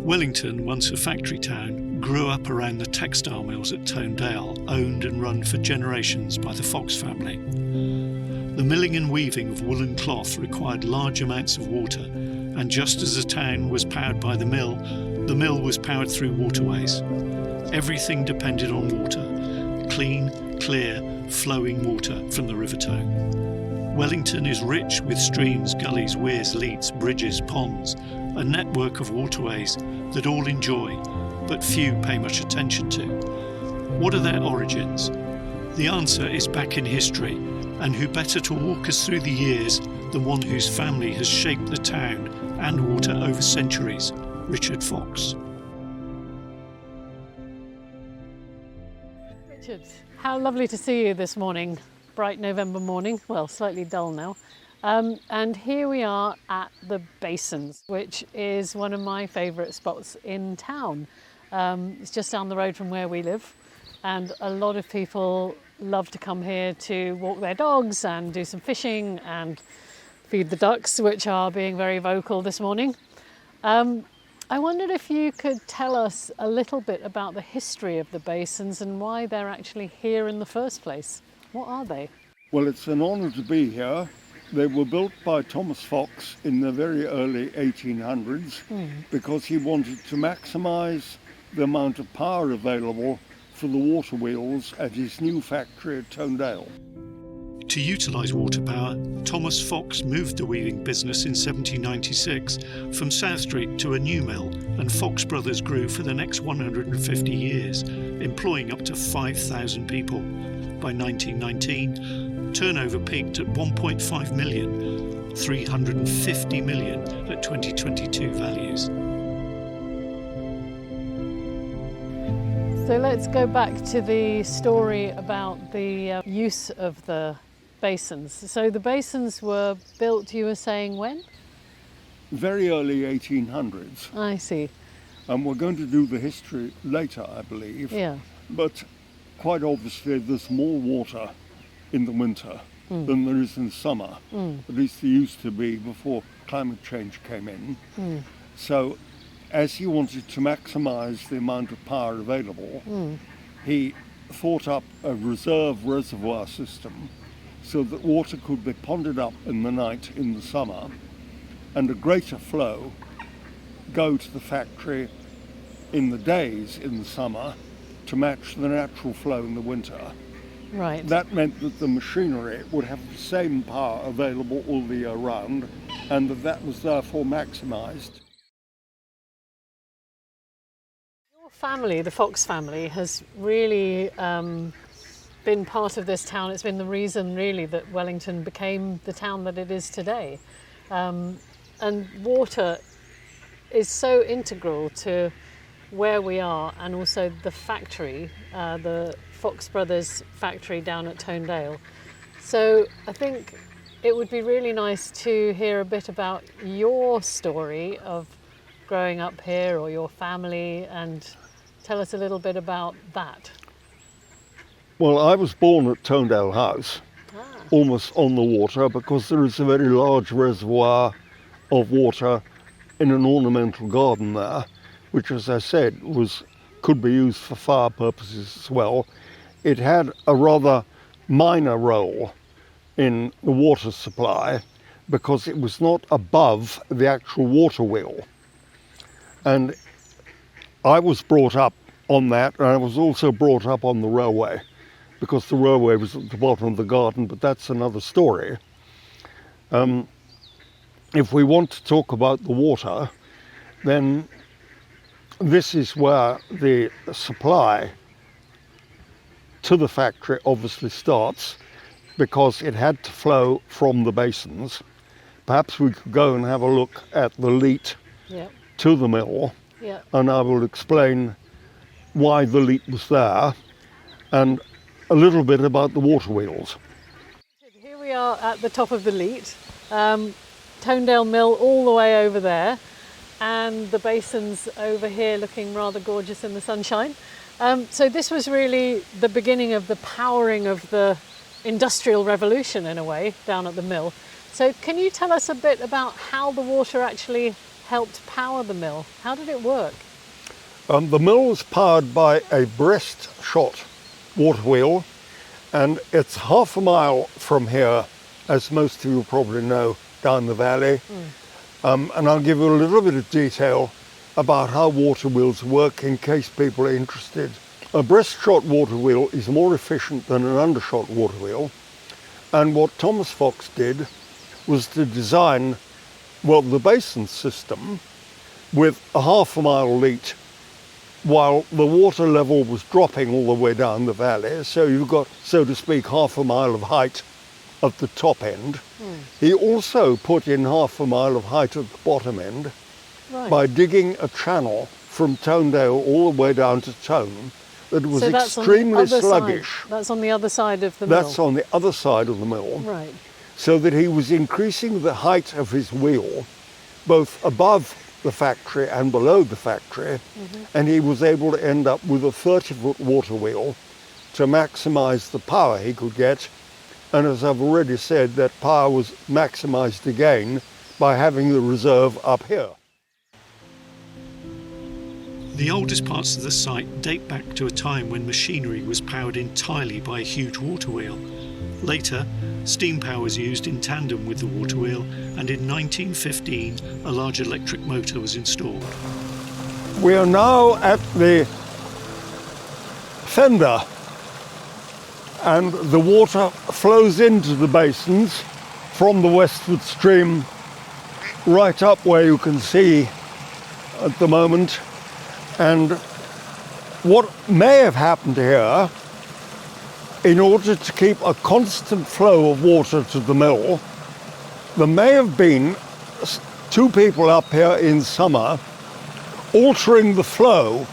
Wellington, once a factory town, grew up around the textile mills at Tonedale, owned and run for generations by the Fox family. The milling and weaving of woolen cloth required large amounts of water, and just as the town was powered by the mill was powered through waterways. Everything depended on water, clean, clear, flowing water from the River Tone. Wellington is rich with streams, gullies, weirs, leats, bridges, ponds, a network of waterways that all enjoy, but few pay much attention to. What are their origins? The answer is back in history, and who better to walk us through the years than one whose family has shaped the town and water over centuries, Richard Fox. Richard, how lovely to see you this morning. Bright November morning, well, slightly dull now. And here we are at the Basins, which is one of my favourite spots in town. It's just down the road from where we live, and a lot of people love to come here to walk their dogs and do some fishing and feed the ducks, which are being very vocal this morning. I wondered if you could tell us a little bit about the history of the Basins and why they're actually here in the first place. What are they? Well, it's an honour to be here. They were built by Thomas Fox in the very early 1800s because he wanted to maximise the amount of power available for the water wheels at his new factory at Tonedale. To utilise water power, Thomas Fox moved the weaving business in 1796 from South Street to a new mill, and Fox Brothers grew for the next 150 years, employing up to 5,000 people. By 1919, turnover peaked at 1.5 million, 350 million at 2022 values. So let's go back to the story about the use of the basins. So the basins were built, you were saying, when? Very early 1800s. I see. And we're going to do the history later, I believe. Yeah. But quite obviously there's more water in the winter than there is in summer. At least there used to be before climate change came in. So as he wanted to maximise the amount of power available, he thought up a reserve reservoir system so that water could be ponded up in the night in the summer and a greater flow go to the factory in the days in the summer to match the natural flow in the winter. Right. That meant that the machinery would have the same power available all the year round, and that was therefore maximised. Your family, the Fox family, has really been part of this town. It's been the reason really that Wellington became the town that it is today. And water is so integral to where we are, and also the factory, the Fox Brothers factory down at Tonedale. So I think it would be really nice to hear a bit about your story of growing up here or your family, and tell us a little bit about that. Well, I was born at Tonedale House, almost on the water, because there is a very large reservoir of water in an ornamental garden there, which, as I said, could be used for fire purposes as well. It had a rather minor role in the water supply because it was not above the actual water wheel. And I was brought up on that, and I was also brought up on the railway because the railway was at the bottom of the garden, but that's another story. If we want to talk about the water, then this is where the supply to the factory obviously starts, because it had to flow from the basins. Perhaps we could go and have a look at the leat to the mill, and I will explain why the leat was there and a little bit about the water wheels. Here we are at the top of the leat, Tonedale Mill all the way over there, and the basins over here looking rather gorgeous in the sunshine. So this was really the beginning of the powering of the industrial revolution in a way down at the mill. So can you tell us a bit about how the water actually helped power the mill? How did it work? The mill was powered by a breast-shot water wheel, and it's half a mile from here, as most of you probably know, down the valley. And I'll give you a little bit of detail about how water wheels work in case people are interested. A breast-shot water wheel is more efficient than an undershot water wheel, and what Thomas Fox did was to design, well, the basin system with a half a mile lead while the water level was dropping all the way down the valley. So you've got, so to speak, half a mile of height at the top end. He also put in half a mile of height at the bottom end by digging a channel from Tonedale all the way down to Tone that was extremely sluggish. That's on the other side of the mill? That's on the other side of the mill. Right. So that he was increasing the height of his wheel both above the factory and below the factory, and he was able to end up with a 30-foot water wheel to maximise the power he could get. And as I've already said, that power was maximised again by having the reserve up here. The oldest parts of the site date back to a time when machinery was powered entirely by a huge water wheel. Later, steam power was used in tandem with the water wheel, and in 1915 a large electric motor was installed. We are now at the fender, and the water flows into the basins from the westward stream right up where you can see at the moment. And what may have happened here, in order to keep a constant flow of water to the mill, there may have been two people up here in summer altering the flow.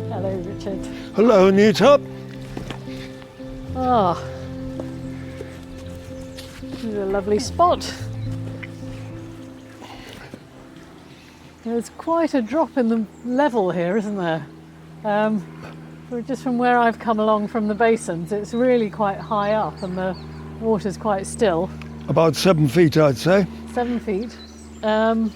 Hello, Richard. Hello, Anita. Ah, this is a lovely spot. There's quite a drop in the level here, isn't there? Just from where I've come along from the basins, it's really quite high up and the water's quite still. About 7 feet, I'd say. 7 feet. And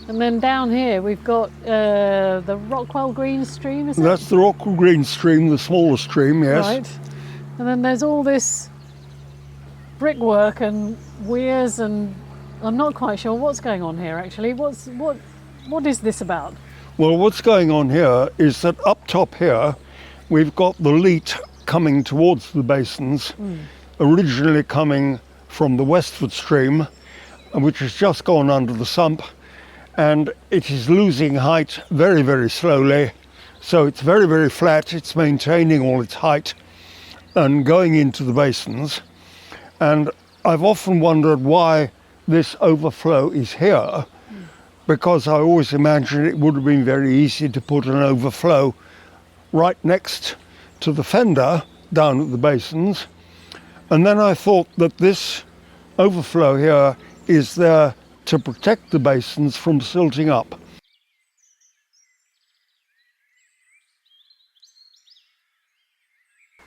then down here we've got the Rockwell Green stream, is it? That's the Rockwell Green stream, the smaller stream, yes. Right. And then there's all this brickwork and weirs, and I'm not quite sure what's going on here actually. What is this about? Well, what's going on here is that up top here we've got the leat coming towards the basins, originally coming from the westward stream, which has just gone under the sump, and it is losing height very, very slowly. So it's very, very flat. It's maintaining all its height and going into the basins. And I've often wondered why this overflow is here, because I always imagined it would have been very easy to put an overflow right next to the fender down at the basins. And then I thought that this overflow here is there to protect the basins from silting up.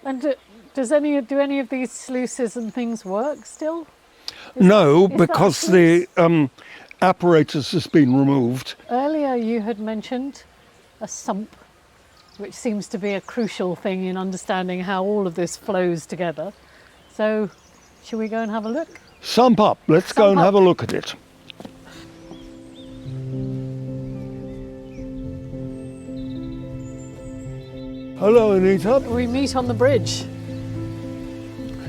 And do any of these sluices and things work still? No, because the apparatus has been removed. Earlier you had mentioned a sump, which seems to be a crucial thing in understanding how all of this flows together. So, shall we go and have a look? Sump up. Let's go and have a look at it. Hello, Anita. We meet on the bridge.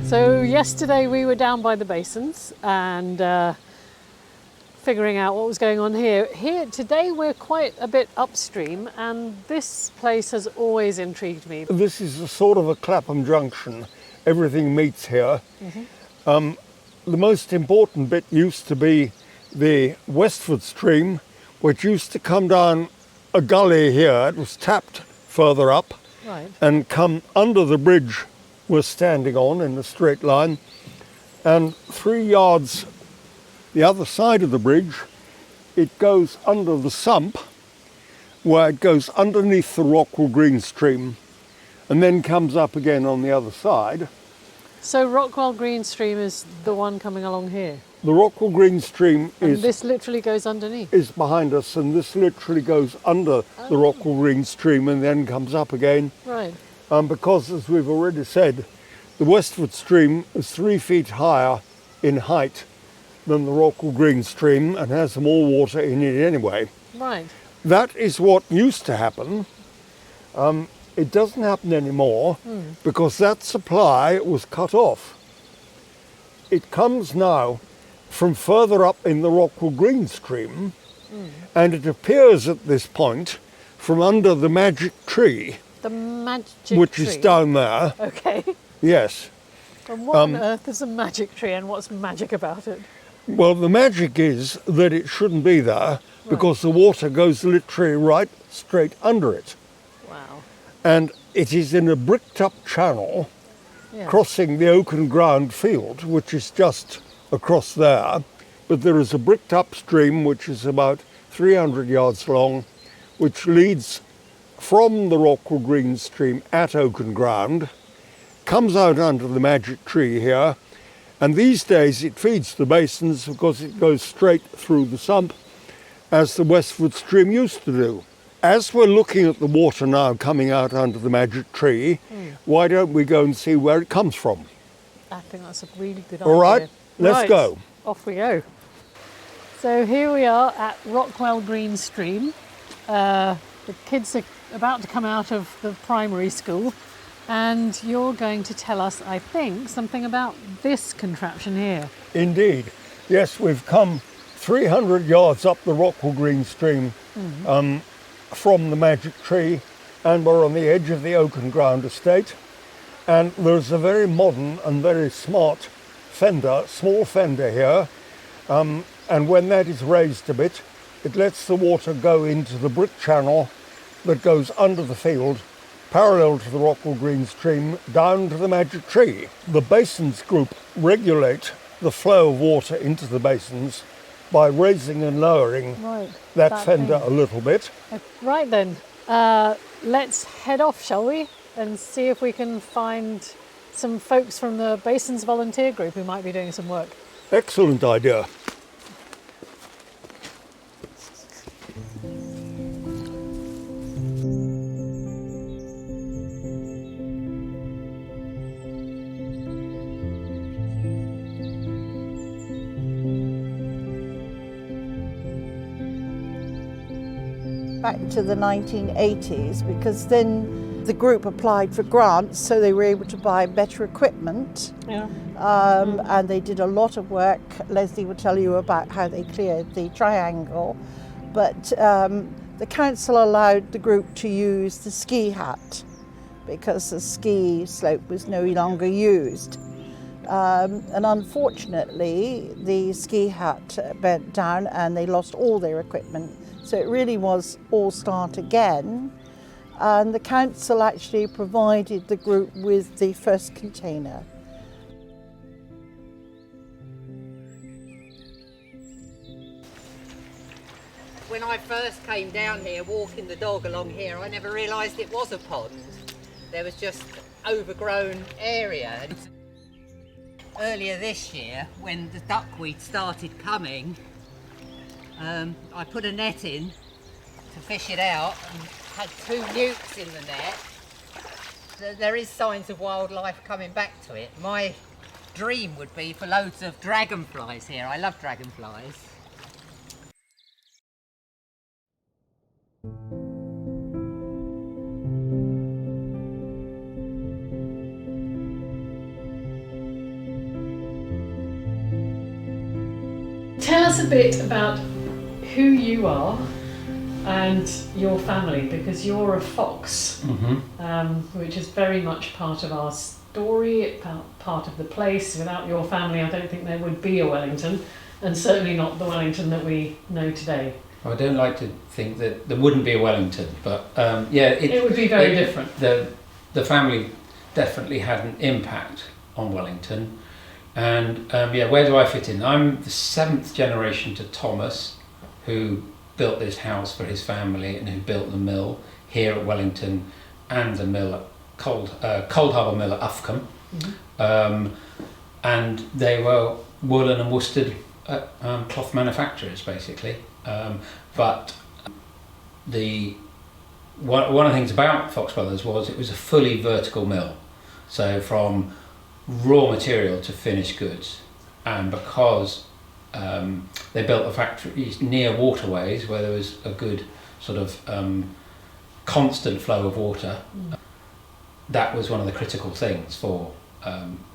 So yesterday we were down by the basins and figuring out what was going on here. Today we're quite a bit upstream, and this place has always intrigued me. This is a sort of a Clapham junction. Everything meets here. The most important bit used to be the westward stream, which used to come down a gully here. It was tapped further up, right, and come under the bridge we're standing on in a straight line, and 3 yards the other side of the bridge it goes under the sump, where it goes underneath the Rockwell Green stream and then comes up again on the other side. So Rockwell Green stream is the one coming along here? The Rockwell Green stream And this literally goes underneath? is behind us, and this literally goes under the Rockwell Green stream and then comes up again. Right. Because, as we've already said, the Westford stream is 3 feet higher in height than the Rockwell Green stream and has more water in it anyway. Right. That is what used to happen. It doesn't happen anymore because that supply was cut off. It comes now from further up in the Rockwell Green stream, and it appears at this point from under the magic tree. The magic which tree? Is down there. Okay. Yes. And what on earth is a magic tree, and what's magic about it? Well, the magic is that it shouldn't be there because the water goes literally right straight under it. Wow. And it is in a bricked up channel crossing the open ground field, which is just across there. But there is a bricked up stream which is about 300 yards long, which leads from the Rockwell Green stream at open ground, comes out under the magic tree here, and these days it feeds the basins because it goes straight through the sump, as the Westford stream used to do. As we're looking at the water now coming out under the magic tree, why don't we go and see where it comes from? I think that's a really good idea. All right, let's go. Off we go. So here we are at Rockwell Green Stream. The kids are about to come out of the primary school, and you're going to tell us, I think, something about this contraption here. Indeed. Yes, we've come 300 yards up the Rockwell Green stream from the magic tree, and we're on the edge of the open ground estate. And there's a very modern and very smart fender, small fender here. And when that is raised a bit, it lets the water go into the brick channel that goes under the field, parallel to the Rockwell Green stream, down to the magic tree. The basins group regulate the flow of water into the basins by raising and lowering that fender a little bit. Right then, let's head off, shall we? And see if we can find some folks from the Basins volunteer group who might be doing some work. Excellent idea. Back to the 1980s, because then the group applied for grants, so they were able to buy better equipment. And they did a lot of work. Leslie will tell you about how they cleared the triangle, but the council allowed the group to use the ski hut because the ski slope was no longer used. And unfortunately, the ski hut bent down and they lost all their equipment. So it really was all start again. And the council actually provided the group with the first container. When I first came down here, walking the dog along here, I never realised it was a pond. There was just overgrown area. And earlier this year, when the duckweed started coming, I put a net in to fish it out and had 2 newts in the net. So there is signs of wildlife coming back to it. My dream would be for loads of dragonflies here. I love dragonflies. Tell us a bit about who you are and your family, because you're a fox, which is very much part of our story, part of the place. Without your family, I don't think there would be a Wellington, and certainly not the Wellington that we know today. I don't like to think that there wouldn't be a Wellington, but it would be very different. The family definitely had an impact on Wellington, and where do I fit in? I'm the 7th generation to Thomas, who built this house for his family and who built the mill here at Wellington and the mill at Cold Harbour Mill at Ufcombe. And they were woolen and worsted cloth manufacturers, basically. But one of the things about Fox Brothers was it was a fully vertical mill. So from raw material to finished goods. And because they built the factories near waterways where there was a good sort of constant flow of water, that was one of the critical things for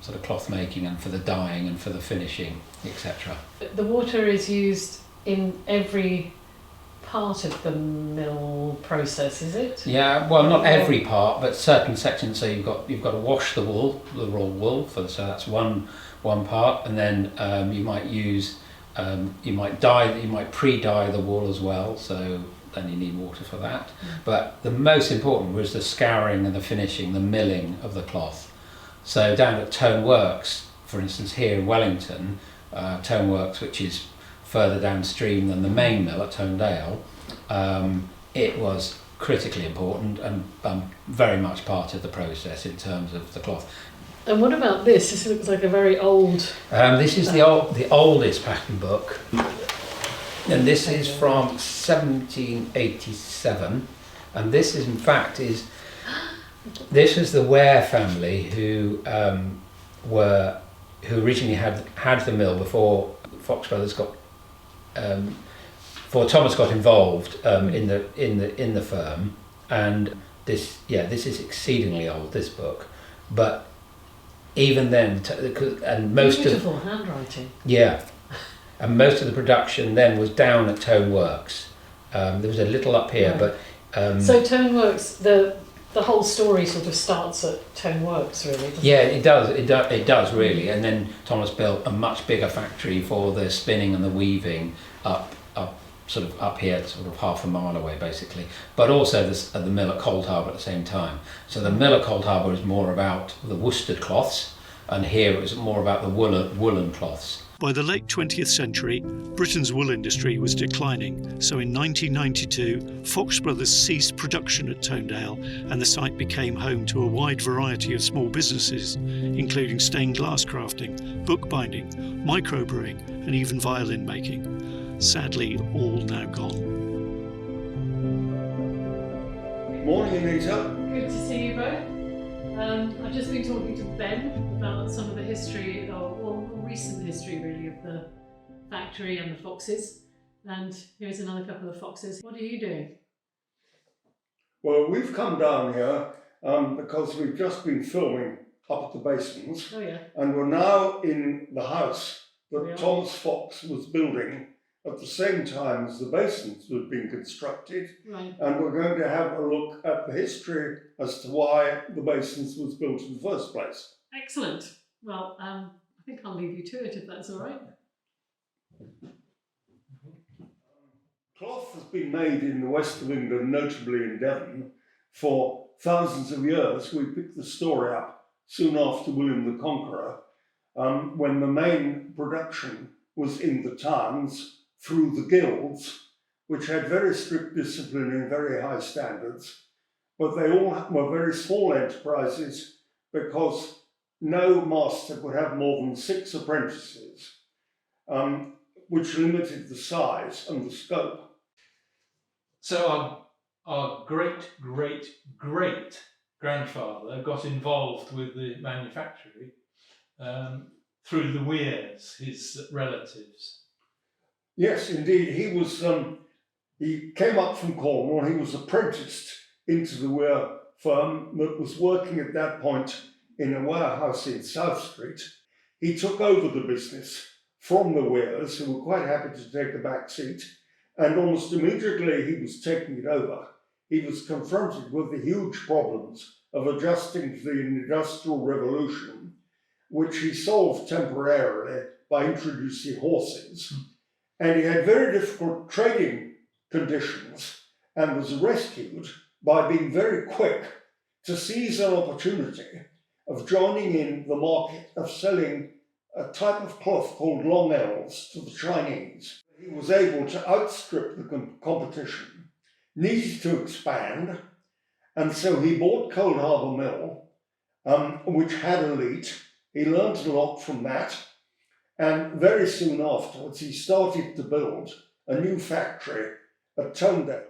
sort of cloth making and for the dyeing and for the finishing, etc. The water is used in every part of the mill process, is it? Yeah, well, not every part, but certain sections. So you've got to wash the wool, the raw wool, so that's one part, and then you might use you might pre-dye the wool as well. So then you need water for that. But the most important was the scouring and the finishing, the milling of the cloth. So down at Tone Works, for instance, here in Wellington, Tone Works, which is further downstream than the main mill at Tonedale, it was critically important and very much part of the process in terms of the cloth. And what about this? This looks like a very old... This is the oldest pattern book, and this is from 1787, and this is in fact this is the Ware family who originally had the mill before Fox Brothers got before Thomas got involved in the firm. And this is exceedingly old, this book, but even then, and most beautiful handwriting. Yeah, and most of the production then was down at Tone Works. There was a little up here, Right. but So Tone Works, the whole story sort of starts at Tone Works, really, doesn't yeah, it? it does really. And then Thomas built a much bigger factory for the spinning and the weaving up here, sort of half a mile away, basically. But also the mill at Cold Harbour at the same time. So the mill at Cold Harbour is more about the worsted cloths, and here it was more about the woolen cloths. By the late 20th century, Britain's wool industry was declining, so in 1992, Fox Brothers ceased production at Tonedale, and the site became home to a wide variety of small businesses, including stained glass crafting, bookbinding, microbrewing, and even violin making. Sadly, all now gone. Morning, Anita. Good to see you both. I've just been talking to Ben about some of the history, or recent history really, of the factory and the foxes. And here's another couple of foxes. What are you doing? Well, we've come down here because we've just been filming up at the basins, Oh yeah. and we're now in the house We that are. Thomas Fox was building at the same time as the basins were being constructed. Right. And we're going to have a look at the history as to why the basins was built in the first place. Excellent. Well, I think I'll leave you to it if that's all right. Cloth has been made in the west of England, notably in Devon, for thousands of years. We picked the story up soon after William the Conqueror, when the main production was in the towns through the guilds, which had very strict discipline and very high standards, but they all were very small enterprises because no master could have more than 6 apprentices, which limited the size and the scope. So our great-great-great-grandfather got involved with the manufactory through the Weires, his relatives. Yes, indeed. He came up from Cornwall. He was apprenticed into the Weir firm that was working at that point in a warehouse in South Street. He took over the business from the Weirs, who were quite happy to take a back seat, and almost immediately he was taking it over, he was confronted with the huge problems of adjusting to the Industrial Revolution, which he solved temporarily by introducing horses. And he had very difficult trading conditions and was rescued by being very quick to seize an opportunity of joining in the market of selling a type of cloth called long ells to the Chinese. He was able to outstrip the competition, needed to expand, and so he bought Cold Harbour Mill, which had a leat. He learnt a lot from that, and very soon afterwards he started to build a new factory at Tonedale.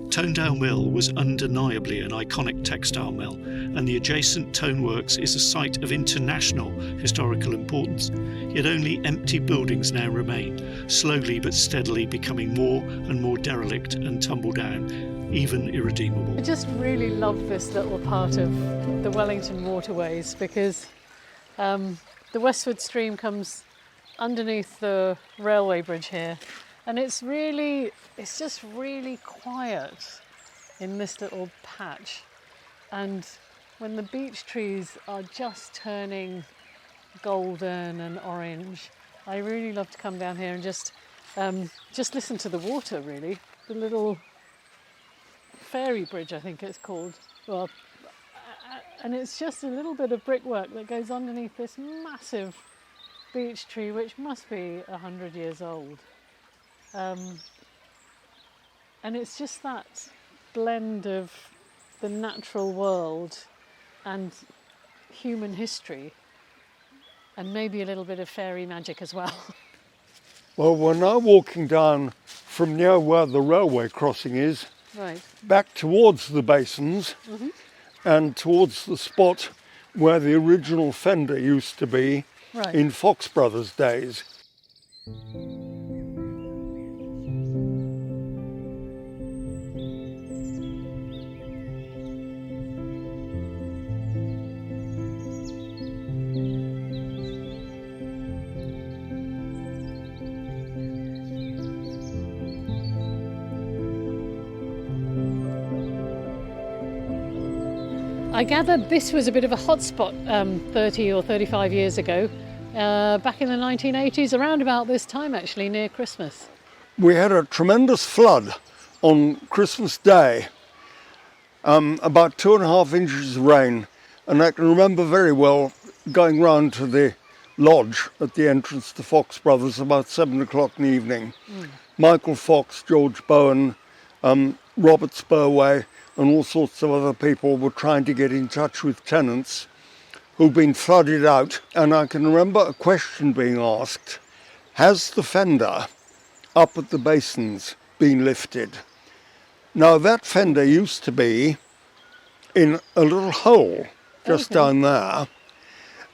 Tonedale Mill was undeniably an iconic textile mill, and the adjacent Tone Works is a site of international historical importance. Yet only empty buildings now remain, slowly but steadily becoming more and more derelict and tumble down, even irredeemable. I just really love this little part of the Wellington waterways because the Westward Stream comes underneath the railway bridge here, and it's just really quiet in this little patch. And when the beech trees are just turning golden and orange, I really love to come down here and just listen to the water, really. The little fairy bridge, I think it's called. Well, and it's just a little bit of brickwork that goes underneath this massive beech tree, which must be 100 years old. And it's just that blend of the natural world and human history, and maybe a little bit of fairy magic as well. Well, we're now walking down from near where the railway crossing is, Right. back towards the basins, and towards the spot where the original fender used to be Right. in Fox Brothers days. I gather this was a bit of a hotspot 30 or 35 years ago, back in the 1980s, around about this time actually, near Christmas. We had a tremendous flood on Christmas Day, about 2.5 inches of rain, and I can remember very well going round to the lodge at the entrance to Fox Brothers about 7 o'clock in the evening. Michael Fox, George Bowen, Robert Spurway, and all sorts of other people were trying to get in touch with tenants who'd been flooded out. And I can remember a question being asked: has the fender up at the basins been lifted? Now that fender used to be in a little hole just down there,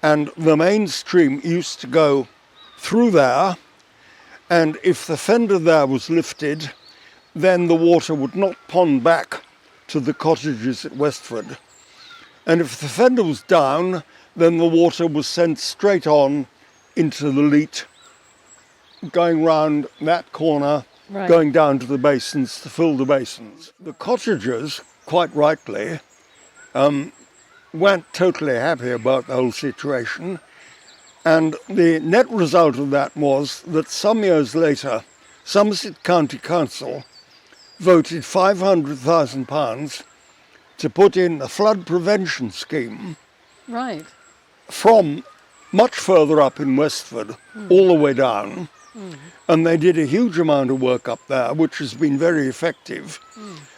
and the main stream used to go through there, and if the fender there was lifted, then the water would not pond back to the cottages at Westford. And if the fender was down, then the water was sent straight on into the leat, going round that corner, Right. going down to the basins to fill the basins. The cottagers, quite rightly, weren't totally happy about the whole situation. And the net result of that was that some years later, Somerset County Council voted £500,000 to put in a flood prevention scheme Right. from much further up in Westford all the way down. And they did a huge amount of work up there, which has been very effective.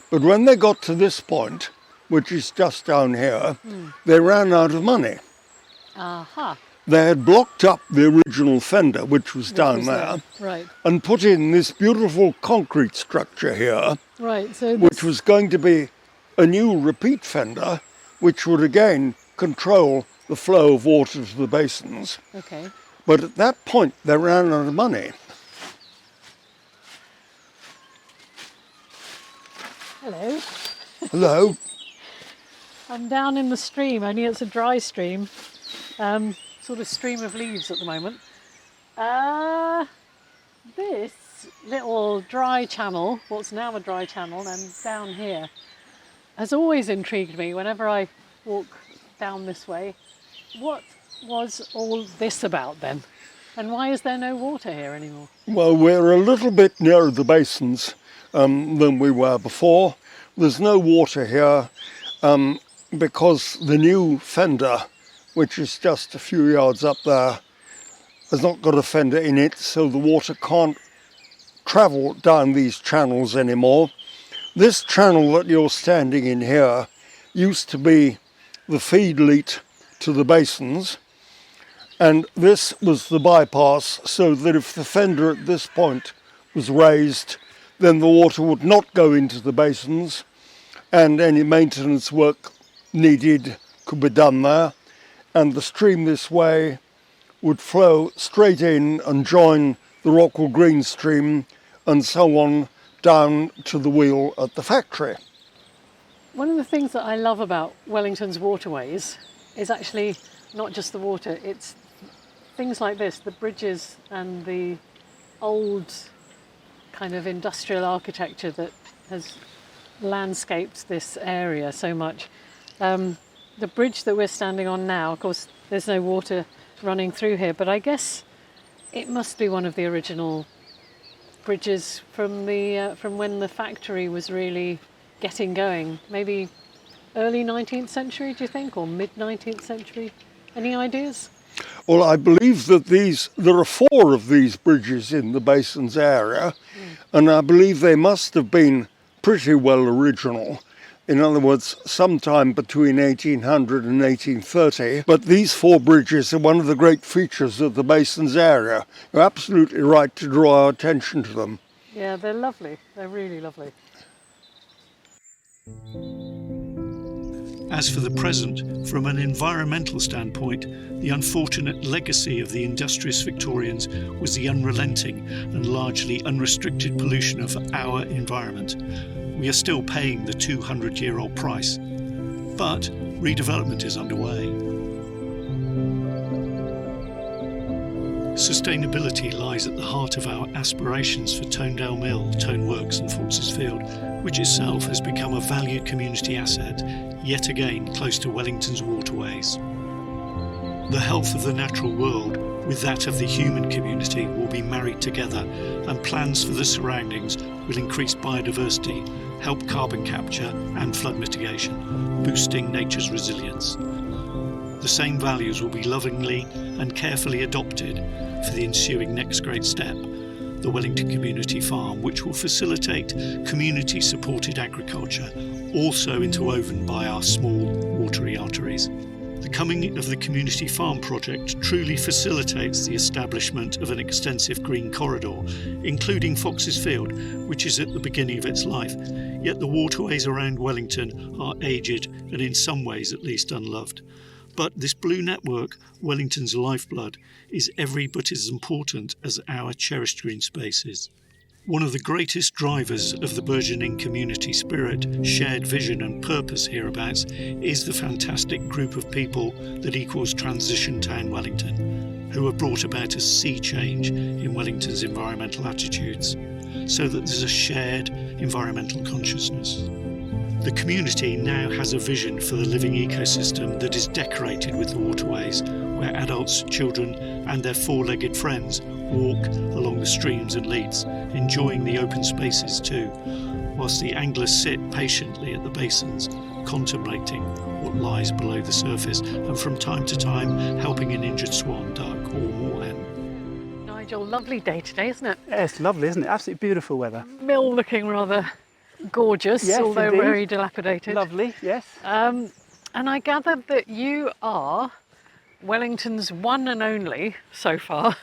But when they got to this point, which is just down here, they ran out of money. Aha. They had blocked up the original fender, which was down there, Right. and put in this beautiful concrete structure here, Right. So which was going to be a new repeat fender, which would again control the flow of water to the basins. okay. But at that point, they ran out of money. Hello. Hello? I'm down in the stream, only it's a dry stream. Sort of stream of leaves at the moment. This little dry channel, what's now a dry channel, and down here, has always intrigued me whenever I walk down this way. What was all this about then? And why is there no water here anymore? Well, we're a little bit nearer the basins than we were before. There's no water here because the new fender, which is just a few yards up there, has not got a fender in it, so the water can't travel down these channels anymore. This channel that you're standing in here used to be the feed leat to the basins, and this was the bypass, so that if the fender at this point was raised, then the water would not go into the basins, and any maintenance work needed could be done there, and the stream this way would flow straight in and join the Rockwell Green stream and so on down to the wheel at the factory. One of the things that I love about Wellington's waterways is actually not just the water, it's things like this, the bridges and the old kind of industrial architecture that has landscaped this area so much. The bridge that we're standing on now, of course, there's no water running through here, but I guess it must be one of the original bridges from when the factory was really getting going. Maybe early 19th century, do you think, or mid 19th century? Any ideas? Well, I believe that there are 4 of these bridges in the basins area, and I believe they must have been pretty well original. In other words, sometime between 1800 and 1830. But these 4 bridges are one of the great features of the basins area. You're absolutely right to draw our attention to them. Yeah, they're lovely. They're really lovely. As for the present, from an environmental standpoint, the unfortunate legacy of the industrious Victorians was the unrelenting and largely unrestricted pollution of our environment. We are still paying the 200-year-old price, but redevelopment is underway. Sustainability lies at the heart of our aspirations for Tonedale Mill, Toneworks and Foxes Field, which itself has become a valued community asset, yet again close to Wellington's waterways. The health of the natural world with that of the human community will be married together, and plans for the surroundings will increase biodiversity, help carbon capture and flood mitigation, boosting nature's resilience. The same values will be lovingly and carefully adopted for the ensuing next great step, the Wellington Community Farm, which will facilitate community-supported agriculture, also interwoven by our small watery arteries. The coming of the Community Farm project truly facilitates the establishment of an extensive green corridor, including Foxes Field, which is at the beginning of its life, yet the waterways around Wellington are aged and in some ways at least unloved. But this blue network, Wellington's lifeblood, is every bit as important as our cherished green spaces. One of the greatest drivers of the burgeoning community spirit, shared vision and purpose hereabouts is the fantastic group of people that equals Transition Town Wellington, who have brought about a sea change in Wellington's environmental attitudes, so that there's a shared environmental consciousness. The community now has a vision for the living ecosystem that is decorated with the waterways, where adults, children and their 4-legged friends walk along the streams and leads, enjoying the open spaces too, whilst the anglers sit patiently at the basins, contemplating what lies below the surface, and from time to time helping an injured swan, duck or moorhen. Nigel, lovely day today, isn't it? Yeah, it's lovely, isn't it? Absolutely beautiful weather. Mill looking rather gorgeous, yes, although indeed. very dilapidated. Lovely, yes. And I gather that you are Wellington's one and only, so far,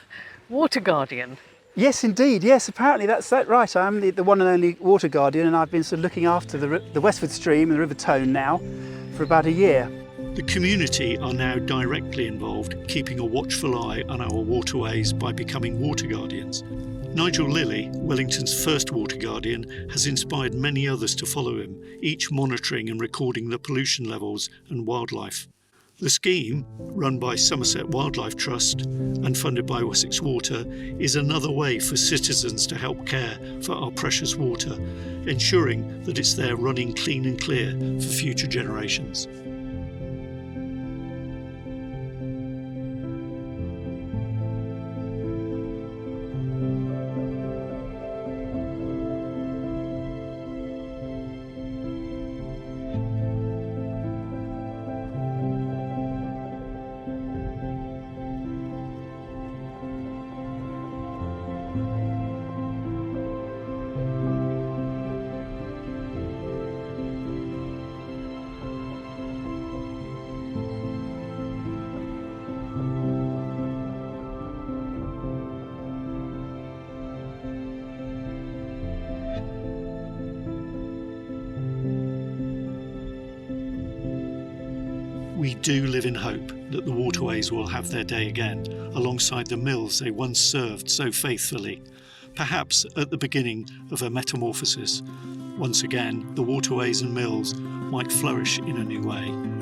water guardian. Yes, indeed. Yes, apparently that's right. I am the one and only water guardian, and I've been sort of looking after the Westford Stream and the River Tone now for about a year. The community are now directly involved, keeping a watchful eye on our waterways by becoming water guardians. Nigel Lilly, Wellington's first water guardian, has inspired many others to follow him, each monitoring and recording the pollution levels and wildlife. The scheme, run by Somerset Wildlife Trust and funded by Wessex Water, is another way for citizens to help care for our precious water, ensuring that it's there running clean and clear for future generations. we do live in hope that the waterways will have their day again, alongside the mills they once served so faithfully, perhaps at the beginning of a metamorphosis. Once again, the waterways and mills might flourish in a new way.